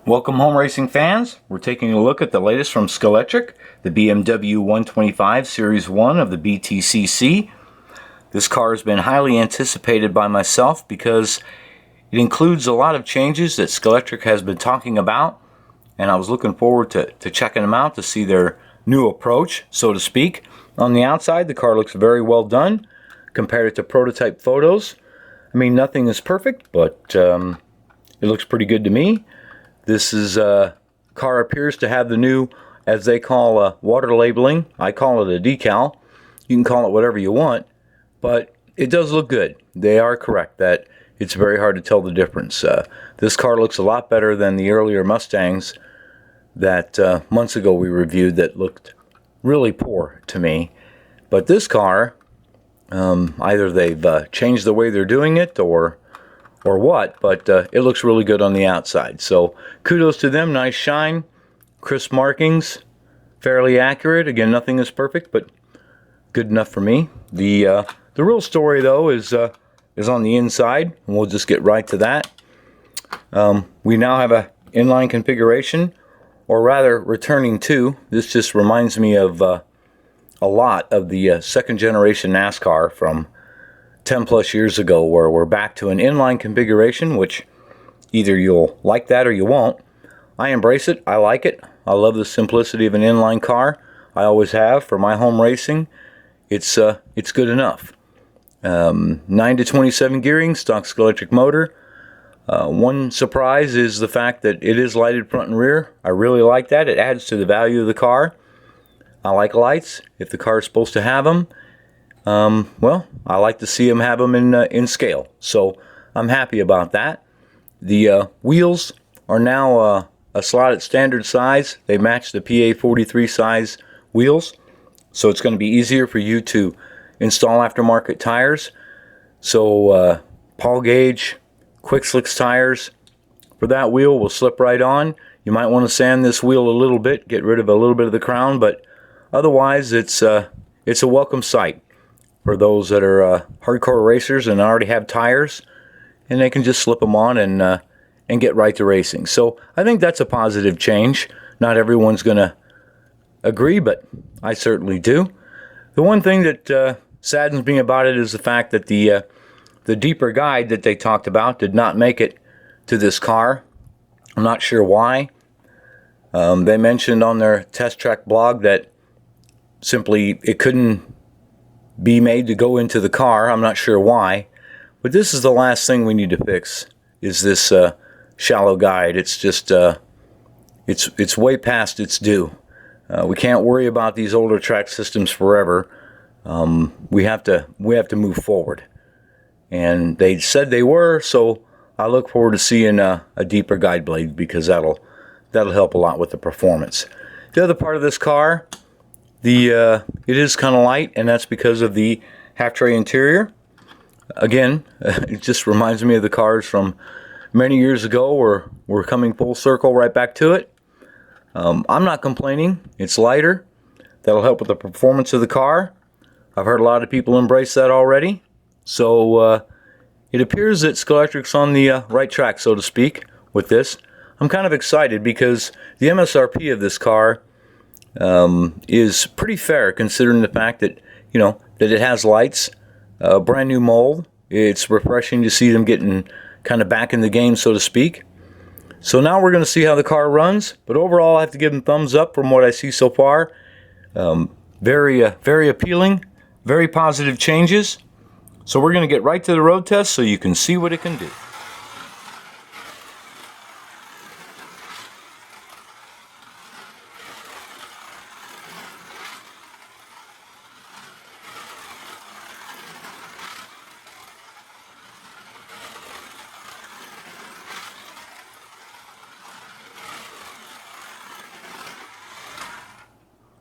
Welcome home racing fans. We're taking a look at the latest from Scalextric, the BMW 125 Series 1 of the BTCC. This car has been highly anticipated by myself because it includes a lot of changes that Scalextric has been talking about, and I was looking forward to checking them out to see their new approach, so to speak. On the outside, the car looks very well done compared it to prototype photos. I mean, nothing is perfect, but it looks pretty good to me. This car appears to have the new, as they call, water labeling. I call it a decal. You can call it whatever you want, but it does look good. They are correct that it's very hard to tell the difference. This car looks a lot better than the earlier Mustangs that months ago we reviewed that looked really poor to me. But this car, either they've changed the way they're doing it or what, but it looks really good on the outside. So kudos to them. Nice shine, crisp markings, fairly accurate. Again, nothing is perfect, but good enough for me. The real story though is on the inside, and we'll just get right to that. We now have a inline configuration, or rather returning to. This just reminds me of a lot of the second generation NASCAR from 10 plus years ago, where we're back to an inline configuration, which either you'll like that or you won't. I embrace it. I like it. I love the simplicity of an inline car. I always have for my home racing. It's good enough. 9 to 27 gearing, stock Scalextric motor. One surprise is the fact that it is lighted front and rear. I really like that. It adds to the value of the car. I like lights if the car is supposed to have them. Well, I like to see them have them in scale, so I'm happy about that. The wheels are now a slotted standard size. They match the PA 43 size wheels, so it's going to be easier for you to install aftermarket tires. So Paul Gauge Quick Slicks tires for that wheel will slip right on. You might want to sand this wheel a little bit, get rid of a little bit of the crown, but otherwise it's a welcome sight for those that are hardcore racers and already have tires, and they can just slip them on and get right to racing. So I think that's a positive change. Not everyone's going to agree, but I certainly do. The one thing that saddens me about it is the fact that the deeper guide that they talked about did not make it to this car. I'm not sure why. They mentioned on their test track blog that simply it couldn't be made to go into the car. I'm not sure why, but this is the last thing we need to fix, is this shallow guide. It's just it's way past its due. We can't worry about these older track systems forever. We have to move forward, and they said they were, so I look forward to seeing a deeper guide blade, because that'll help a lot with the performance. The other part of this car, it is kind of light, and that's because of the half-tray interior. Again, it just reminds me of the cars from many years ago, where we're coming full circle right back to it. I'm not complaining. It's lighter. That'll help with the performance of the car. I've heard a lot of people embrace that already. So it appears that Scalextric's on the right track, so to speak, with this. I'm kind of excited because the MSRP of this car is pretty fair, considering the fact that, you know, that it has lights, a brand new mold. It's refreshing to see them getting kind of back in the game, so to speak. So now we're going to see how the car runs, but overall I have to give them thumbs up from what I see so far. Very appealing, very positive changes. So we're going to get right to the road test so you can see what it can do.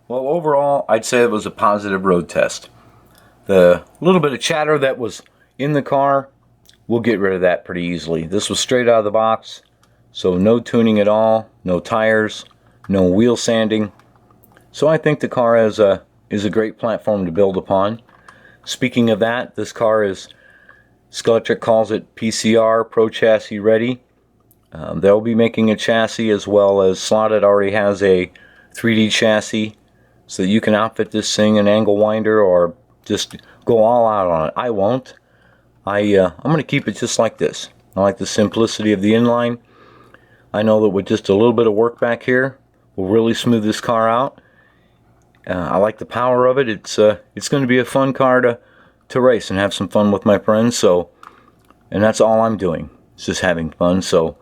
Well, overall, I'd say it was a positive road test. The little bit of chatter that was in the car, we'll get rid of that pretty easily. This was straight out of the box, so no tuning at all, no tires, no wheel sanding. So I think the car is a great platform to build upon. Speaking of that, this car is, Scalextric calls it PCR, Pro Chassis Ready. They'll be making a chassis as well as Slotted already has a 3D chassis so that you can outfit this thing an angle winder or just go all out on it. I won't. I'm going to keep it just like this. I like the simplicity of the inline. I know that with just a little bit of work back here, we'll really smooth this car out. I like the power of it. It's going to be a fun car to race and have some fun with my friends. So, and that's all I'm doing. It's just having fun. So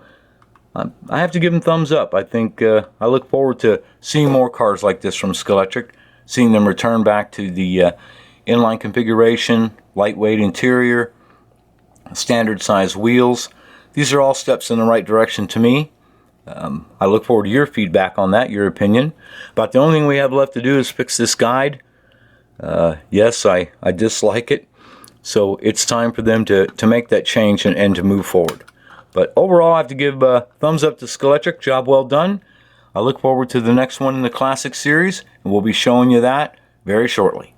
I have to give them thumbs up. I think I look forward to seeing more cars like this from Scalextric, seeing them return back to the inline configuration, lightweight interior, standard size wheels. These are all steps in the right direction to me. I look forward to your feedback on that, your opinion. But the only thing we have left to do is fix this guide. Yes, I dislike it. So it's time for them to make that change and to move forward. But overall, I have to give a thumbs up to Scalextric. Job well done. I look forward to the next one in the Classic series, and we'll be showing you that very shortly.